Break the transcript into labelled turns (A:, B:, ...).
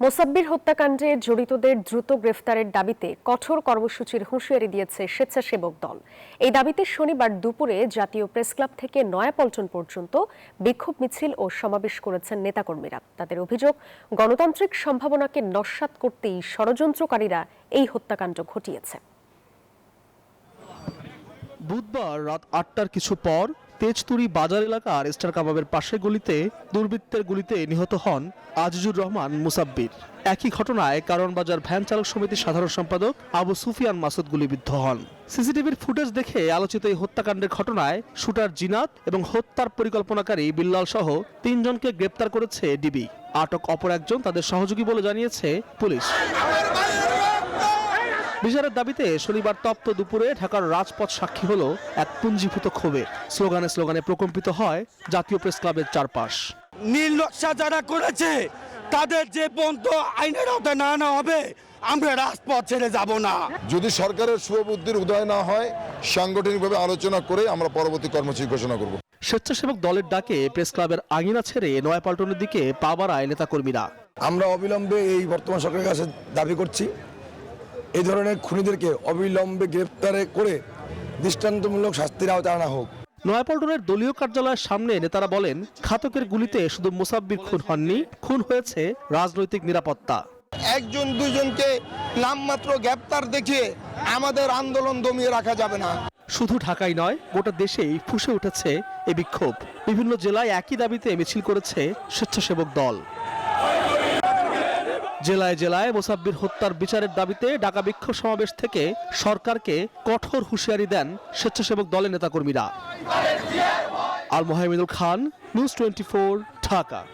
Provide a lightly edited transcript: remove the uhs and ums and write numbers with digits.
A: মোসাব্বির হত্যাকাণ্ডে জড়িতদের দ্রুত গ্রেফতারের দাবিতে কঠোর কর্মসূচির হুঁশিয়ারি দিয়েছে স্বেচ্ছাসেবক দল। এই দাবিতে শনিবার দুপুরে জাতীয় প্রেসক্লাব থেকে নয়াপল্টন পর্যন্ত বিক্ষোভ মিছিল ও সমাবেশ করেছেন নেতাকর্মীরা। তাদের অভিযোগ, গণতান্ত্রিক সম্ভাবনাকে নস্যাৎ করতেই ষড়যন্ত্রকারীরা এই হত্যাকাণ্ড ঘটিয়েছে।
B: বুধবার রাত ৮টার কিছু পর তেজতুরি বাজার এলাকার স্টার কাবাবের পাশের গলিতে দুর্বৃত্তের গুলিতে নিহত হন আজিজুর রহমান মুসাব্বির। একই ঘটনায় কারওয়ানবাজার ভ্যান চালক সমিতির সাধারণ সম্পাদক আবু সুফিয়ান মাসুদ গুলিবিদ্ধ হন। সিসিটিভির ফুটেজ দেখে আলোচিত এই হত্যাকাণ্ডের ঘটনায় শুটার জিনাত এবং হত্যার পরিকল্পনাকারী বিল্লাল সহ ৩ জনকে গ্রেপ্তার করেছে ডিবি। আটক অপর একজন তাদের সহযোগী বলে জানিয়েছে পুলিশ। বিচারের দাবিতে শনিবার তপ্ত দুপুরে ঢাকার রাজপথ সাক্ষী হলো এক পুঞ্জীভূত ক্ষোভের। স্লোগানে স্লোগানে প্রকম্পিত হয় জাতীয় প্রেস ক্লাবের চারপাশ।
C: নীল নকশা যারা করেছে তাদের যে পর্যন্ত আইনের আওতায় না আনা হবে আমরা রাজপথ ছেড়ে যাব না।
D: যদি সরকারের শুভবুদ্ধির উদয় না হয়, সাংগঠনিকভাবে আলোচনা করে আমরা পরবর্তী কর্মসূচি ঘোষণা করব।
B: স্বেচ্ছাসেবক দলের ডাকে প্রেস ক্লাবের আঙিনা ছেড়ে নয়াপল্টনের দিকে পা বাড়ায় নেতাকর্মীরা।
E: আমরা অবিলম্বে এই বর্তমান সরকারের কাছে দাবি করছি, এই ধরনের খুনিদেরকে অবিলম্বে গ্রেপ্তার করে দৃষ্টান্তমূলক শাস্তির আওতায় আনা হোক।
B: নয়াপল্টনের দলীয় কার্যালয়ের সামনে নেতারা বলেন, ঘাতকের গুলিতে শুধু মুসাব্বির খুন হননি, খুন হয়েছে রাজনৈতিক নিরাপত্তা।
F: একজন দুইজনকে নামমাত্র গ্রেপ্তার দেখিয়ে আমাদের আন্দোলন দমিয়ে রাখা যাবে না।
B: শুধু ঢাকাই নয়, গোটা দেশেই ফুঁসে উঠেছে এই বিক্ষোভ। বিভিন্ন জেলায় একই দাবিতে মিছিল করেছে স্বেচ্ছাসেবক দল। জেলায় জেলায় মোসাব্বির হত্যার বিচারের দাবিতে ডাকা বিক্ষোভ সমাবেশ থেকে সরকারকে কঠোর হুঁশিয়ারি দেন স্বেচ্ছাসেবক দলের নেতাকর্মীরা। আল মোহাম্মদুল খান, নিউজ 24, ঢাকা।